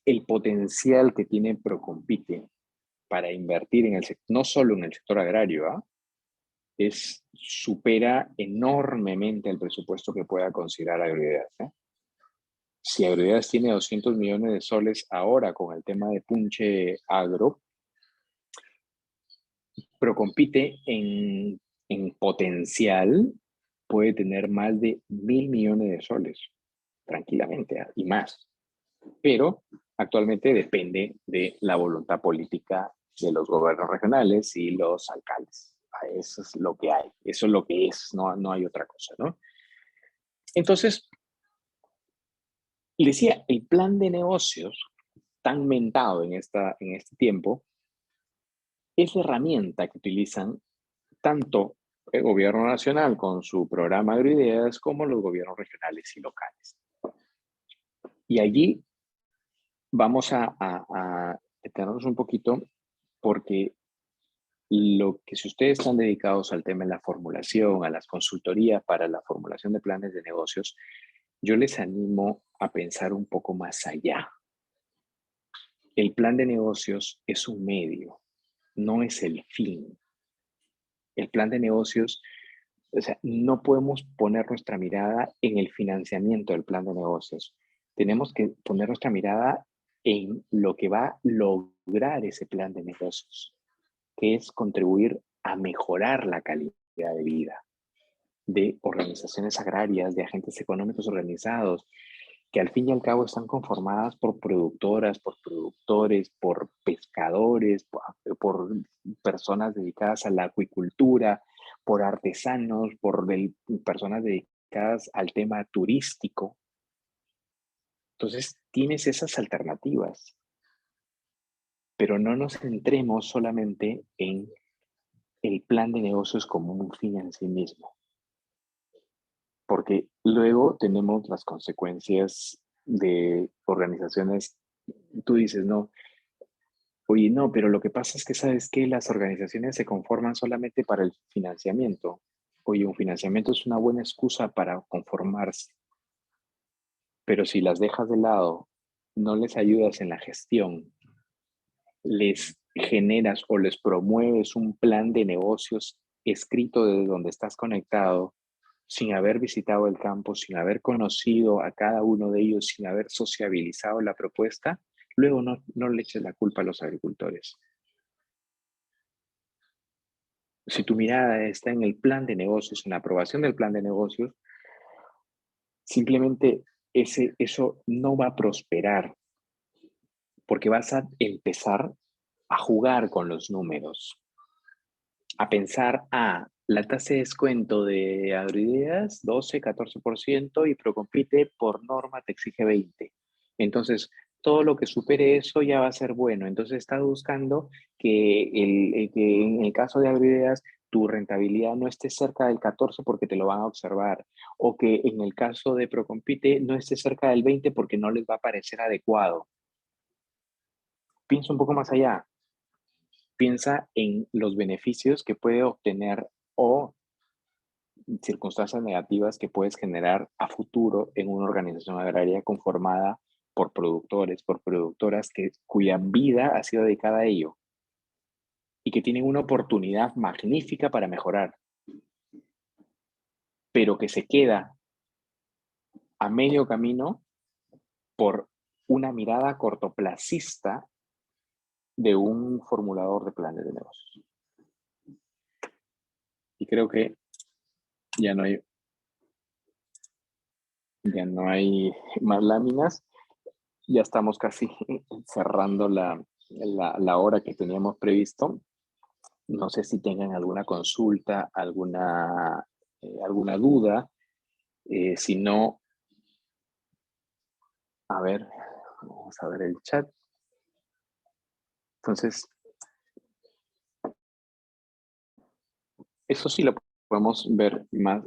el potencial que tiene Procompite para invertir no solo en el sector agrario, supera enormemente el presupuesto que pueda considerar Agroideas. Si Agroideas tiene 200 millones de soles ahora con el tema de Punche Agro, Procompite en potencial puede tener más de 1.000 millones de soles, tranquilamente, y más. Pero actualmente depende de la voluntad política de los gobiernos regionales y los alcaldes. Eso es lo que hay, eso es lo que es, no hay otra cosa, ¿no? Entonces, decía, el plan de negocios tan mentado en este tiempo es la herramienta que utilizan tanto el gobierno nacional con su programa Agroideas como los gobiernos regionales y locales. Y allí vamos a detenernos un poquito, porque si ustedes están dedicados al tema de la formulación, a las consultorías para la formulación de planes de negocios, yo les animo a pensar un poco más allá. El plan de negocios es un medio, no es el fin. El plan de negocios, o sea, no podemos poner nuestra mirada en el financiamiento del plan de negocios. Tenemos que poner nuestra mirada en lo que va a lograr ese plan de negocios, que es contribuir a mejorar la calidad de vida de organizaciones agrarias, de agentes económicos organizados, que al fin y al cabo están conformadas por productoras, por productores, por pescadores, por personas dedicadas a la acuicultura, por artesanos, por personas dedicadas al tema turístico. Entonces, tienes esas alternativas, pero no nos centremos solamente en el plan de negocios como un fin en sí mismo, porque luego tenemos las consecuencias de organizaciones. Tú dices, no, oye, no, pero lo que pasa es que, ¿sabes qué? Las organizaciones se conforman solamente para el financiamiento. Oye, un financiamiento es una buena excusa para conformarse, pero si las dejas de lado, no les ayudas en la gestión, les generas o les promueves un plan de negocios escrito desde donde estás conectado, sin haber visitado el campo, sin haber conocido a cada uno de ellos, sin haber sociabilizado la propuesta, luego no le eches la culpa a los agricultores. Si tu mirada está en el plan de negocios, en la aprobación del plan de negocios, simplemente eso no va a prosperar porque vas a empezar a jugar con los números, a pensar, la tasa de descuento de Agroideas, 12, 14%, y Procompite por norma te exige 20. Entonces, todo lo que supere eso ya va a ser bueno. Entonces, estás buscando que en el caso de Agroideas tu rentabilidad no esté cerca del 14 porque te lo van a observar, o que en el caso de Procompite no esté cerca del 20 porque no les va a parecer adecuado. Piensa un poco más allá. Piensa en los beneficios que puede obtener o circunstancias negativas que puedes generar a futuro en una organización agraria conformada por productores, por productoras cuya vida ha sido dedicada a ello y que tienen una oportunidad magnífica para mejorar, pero que se queda a medio camino por una mirada cortoplacista de un formulador de planes de negocios. Y creo que ya no hay más láminas. Ya estamos casi cerrando la hora que teníamos previsto. No sé si tengan alguna consulta, alguna duda. Si no, a ver, vamos a ver el chat. Entonces, eso sí lo podemos ver más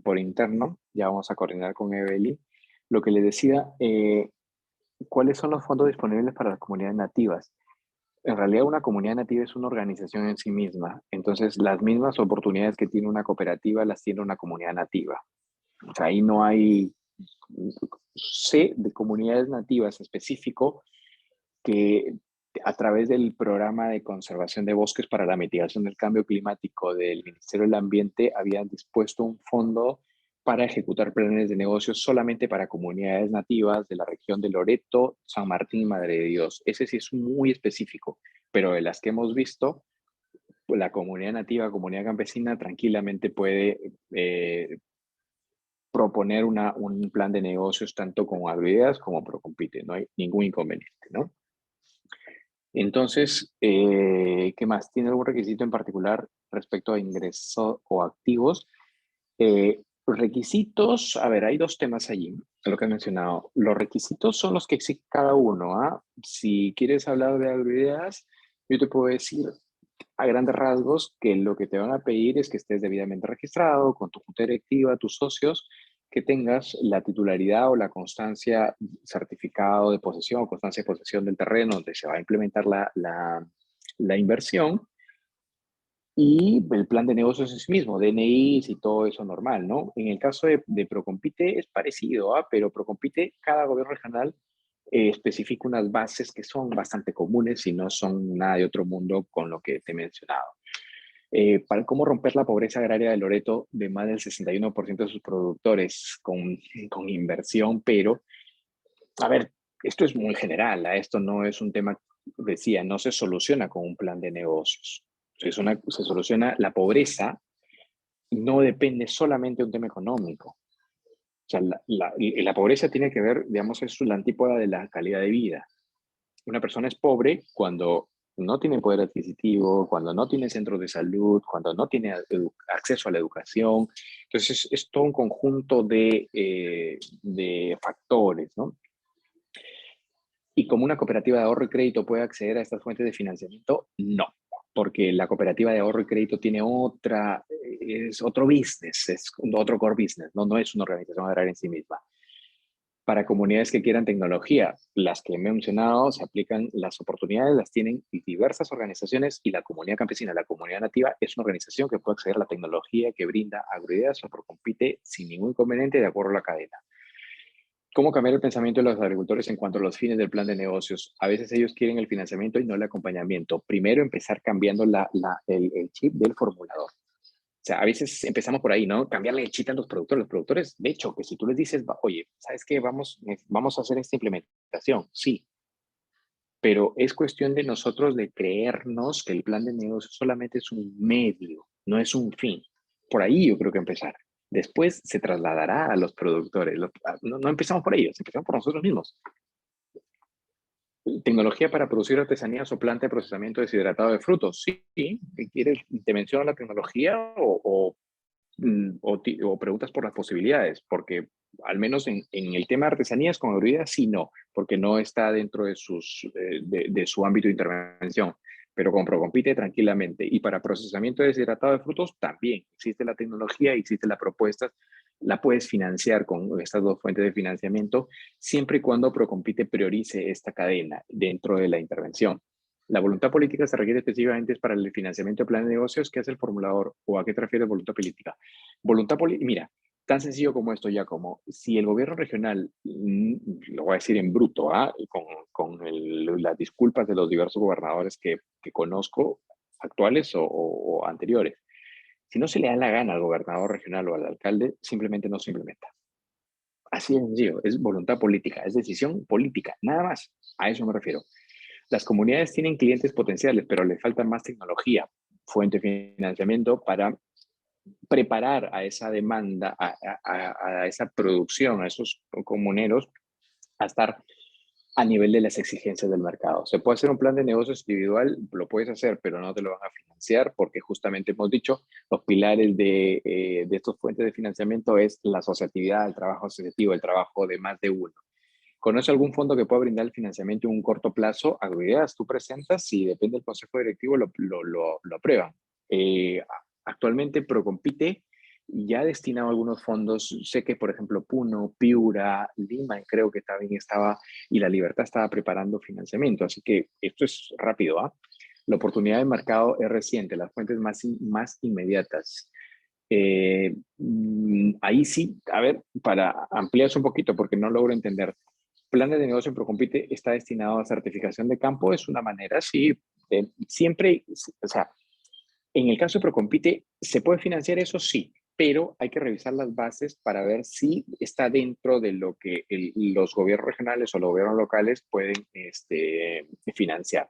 por interno. Ya vamos a coordinar con Evely. Lo que le decía, ¿cuáles son los fondos disponibles para las comunidades nativas? En realidad, una comunidad nativa es una organización en sí misma. Entonces, las mismas oportunidades que tiene una cooperativa las tiene una comunidad nativa. O sea, ahí no hay... Sé de comunidades nativas específico que a través del programa de conservación de bosques para la mitigación del cambio climático del Ministerio del Ambiente habían dispuesto un fondo para ejecutar planes de negocios solamente para comunidades nativas de la región de Loreto, San Martín y Madre de Dios. Ese sí es muy específico, pero de las que hemos visto, la comunidad nativa, comunidad campesina, tranquilamente puede proponer un plan de negocios tanto con Agroideas como Procompite. No hay ningún inconveniente, ¿no? Entonces, ¿qué más? ¿Tiene algún requisito en particular respecto a ingresos o activos? Requisitos, a ver, hay dos temas allí, lo que he mencionado. Los requisitos son los que exige cada uno. Si quieres hablar de Agroideas, yo te puedo decir a grandes rasgos que lo que te van a pedir es que estés debidamente registrado con tu junta directiva, tus socios, que tengas la titularidad o la constancia, certificado de posesión o constancia de posesión del terreno donde se va a implementar la inversión, y el plan de negocios en sí mismo, DNIs y todo eso normal, ¿no? En el caso de Procompite es parecido, pero Procompite, cada gobierno regional especifica unas bases que son bastante comunes y no son nada de otro mundo con lo que te he mencionado. Para cómo romper la pobreza agraria de Loreto de más del 61% de sus productores con inversión, pero, a ver, esto es muy general, esto no es un tema, decía, no se soluciona con un plan de negocios. Se soluciona la pobreza, no depende solamente de un tema económico. O sea, la pobreza tiene que ver, digamos, es la antípoda de la calidad de vida. Una persona es pobre cuando no tiene poder adquisitivo, cuando no tiene centros de salud, cuando no tiene acceso a la educación. Entonces, es todo un conjunto de factores, ¿no? ¿Y como una cooperativa de ahorro y crédito puede acceder a estas fuentes de financiamiento? No. porque la cooperativa de ahorro y crédito tiene es otro business, es otro core business, no es una organización agraria en sí misma. Para comunidades que quieran tecnología, las que he mencionado, se aplican las oportunidades, las tienen diversas organizaciones y la comunidad campesina, la comunidad nativa, es una organización que puede acceder a la tecnología que brinda Agroideas o Procompite sin ningún inconveniente de acuerdo a la cadena. ¿Cómo cambiar el pensamiento de los agricultores en cuanto a los fines del plan de negocios? A veces ellos quieren el financiamiento y no el acompañamiento. Primero, empezar cambiando el chip del formulador. O sea, a veces empezamos por ahí, ¿no? Cambiarle el chip a los productores. Los productores, de hecho, que si tú les dices, oye, ¿sabes qué? Vamos a hacer esta implementación. Sí, pero es cuestión de nosotros de creernos que el plan de negocio solamente es un medio, no es un fin. Por ahí yo creo que empezar. Después se trasladará a los productores. No empezamos por ellos, empezamos por nosotros mismos. Tecnología para producir artesanías o planta de procesamiento deshidratado de frutos. Sí, ¿quieres? ¿Te menciono la tecnología o preguntas por las posibilidades? Porque al menos en el tema de artesanías con Agroideas sí no, porque no está dentro de su ámbito de intervención, pero con Procompite tranquilamente. Y para procesamiento deshidratado de frutos también existe la tecnología, existe la propuesta, la puedes financiar con estas dos fuentes de financiamiento, siempre y cuando Procompite priorice esta cadena dentro de la intervención. La voluntad política se requiere específicamente para el financiamiento de plan de negocios. ¿Qué hace el formulador? ¿O a qué te refieres voluntad política? Voluntad política, mira, tan sencillo como esto ya, como si el gobierno regional, lo voy a decir en bruto, con las disculpas de los diversos gobernadores que conozco, actuales o anteriores, si no se le da la gana al gobernador regional o al alcalde, simplemente no se implementa. Así de sencillo, es voluntad política, es decisión política, nada más. A eso me refiero. Las comunidades tienen clientes potenciales, pero les falta más tecnología, fuente de financiamiento para preparar a esa demanda, a esa producción, a esos comuneros, a estar a nivel de las exigencias del mercado. Se puede hacer un plan de negocios individual, lo puedes hacer, pero no te lo van a financiar porque justamente hemos dicho, los pilares de estos fuentes de financiamiento es la asociatividad, el trabajo asociativo, el trabajo de más de uno. ¿Conoce algún fondo que pueda brindar el financiamiento en un corto plazo? Agroideas, tú presentas, si depende del consejo directivo, lo aprueban. Actualmente Procompite ya ha destinado algunos fondos. Sé que, por ejemplo, Puno, Piura, Lima, creo que también estaba, y La Libertad estaba preparando financiamiento. Así que esto es rápido, ¿ah? La oportunidad de mercado es reciente, las fuentes más inmediatas. Ahí sí, a ver, para ampliarse un poquito, porque no logro entender. Plan de negocio en Procompite está destinado a certificación de campo, es una manera, sí, siempre, o sea, en el caso de Procompite, ¿se puede financiar eso? Sí, pero hay que revisar las bases para ver si está dentro de lo que los gobiernos regionales o los gobiernos locales pueden financiar.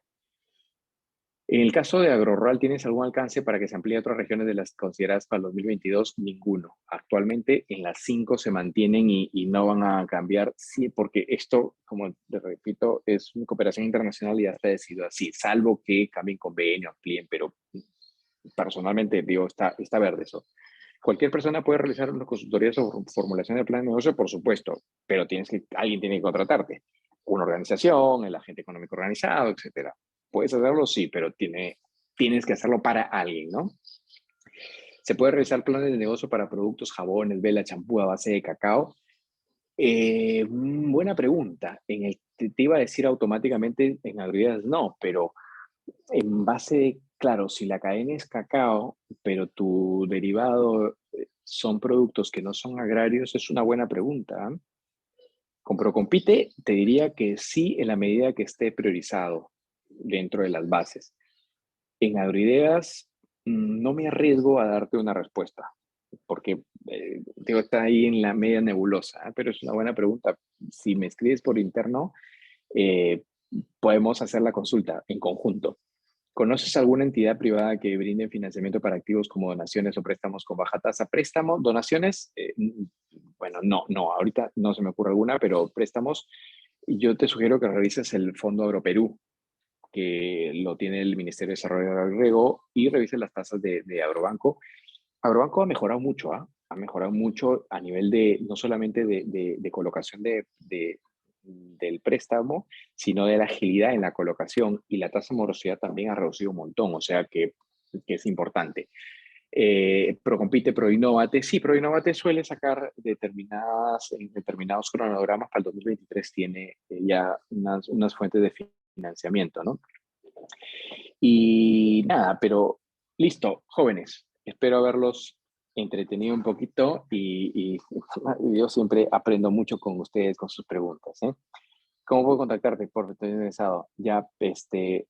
En el caso de AgroRural, ¿tienes algún alcance para que se amplíe a otras regiones de las consideradas para el 2022? Ninguno. Actualmente en las 5 se mantienen y no van a cambiar, sí, porque esto, como te repito, es una cooperación internacional y ya está decidido así, salvo que cambien convenio, amplíen, pero personalmente digo, está verde eso. ¿Cualquier persona puede realizar una consultoría sobre formulación de plan de negocio? Por supuesto, pero alguien tiene que contratarte. Una organización, el agente económico organizado, etcétera. Puedes hacerlo, sí, pero tienes que hacerlo para alguien, ¿no? ¿Se puede realizar planes de negocio para productos, jabones, vela, champú a base de cacao? Buena pregunta. Te iba a decir automáticamente en Agroideas no, pero en base, claro, si la cadena es cacao, pero tu derivado son productos que no son agrarios, es una buena pregunta. Con Procompite te diría que sí, en la medida que esté priorizado dentro de las bases. En Agroideas no me arriesgo a darte una respuesta, porque está ahí en la media nebulosa, pero es una buena pregunta. Si me escribes por interno, eh, podemos hacer la consulta en conjunto. ¿Conoces alguna entidad privada que brinde financiamiento para activos como donaciones o préstamos con baja tasa? Préstamos, donaciones, bueno, no, ahorita no se me ocurre alguna, pero préstamos, yo te sugiero que revises el Fondo Agroperú, que lo tiene el Ministerio de Desarrollo Agrego, y revises las tasas de Agrobanco. Agrobanco ha mejorado mucho, ha mejorado mucho a nivel de, no solamente de colocación del préstamo, sino de la agilidad en la colocación, y la tasa de morosidad también ha reducido un montón, o sea que es importante. Procompite, Proinnovate, sí, Proinnovate suele sacar determinados cronogramas. Para el 2023 tiene ya unas fuentes de financiamiento, ¿no? Y nada, pero listo, jóvenes, espero haberlos entretenido un poquito y yo siempre aprendo mucho con ustedes, con sus preguntas, ¿eh? ¿Cómo puedo contactarte? Por estoy interesado. Ya,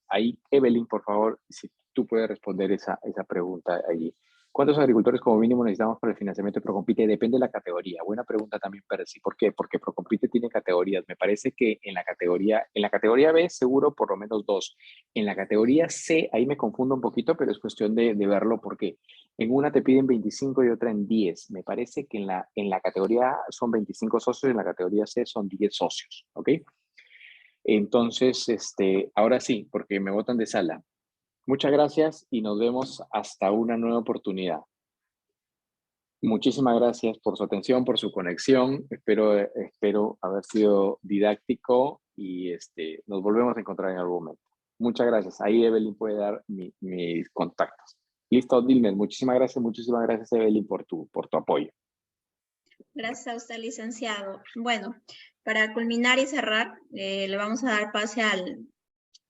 ahí, Evelyn, por favor, si tú puedes responder esa pregunta allí. ¿Cuántos agricultores como mínimo necesitamos para el financiamiento de Procompite? Depende de la categoría. Buena pregunta también, Percy. ¿Por qué? Porque Procompite tiene categorías. Me parece que en la categoría B seguro por lo menos 2. En la categoría C, ahí me confundo un poquito, pero es cuestión de verlo porque en una te piden 25 y otra en 10. Me parece que en la categoría A son 25 socios y en la categoría C son 10 socios, ¿ok? Entonces, ahora sí, porque me botan de sala. Muchas gracias y nos vemos hasta una nueva oportunidad. Muchísimas gracias por su atención, por su conexión. Espero haber sido didáctico y nos volvemos a encontrar en algún momento. Muchas gracias. Ahí Evelyn puede dar mis contactos. Listo, Dilmer. Muchísimas gracias, Evelyn, por tu apoyo. Gracias a usted, licenciado. Bueno, para culminar y cerrar, le vamos a dar pase al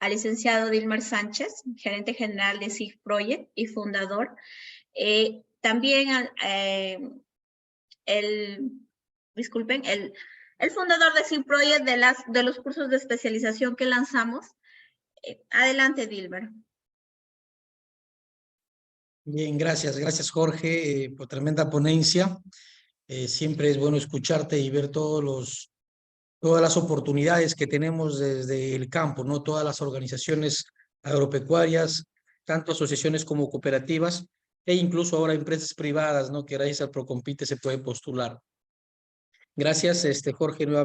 licenciado Dilmer Sánchez, gerente general de SIG Project y fundador. También el fundador de SIG Project de los cursos de especialización que lanzamos. Adelante, Dilmer. Bien, gracias Jorge, por tremenda ponencia. Siempre es bueno escucharte y ver todas las oportunidades que tenemos desde el campo, ¿no? Todas las organizaciones agropecuarias, tanto asociaciones como cooperativas, e incluso ahora empresas privadas, ¿no? Que gracias al Procompite se puede postular. Gracias, Jorge, nuevamente.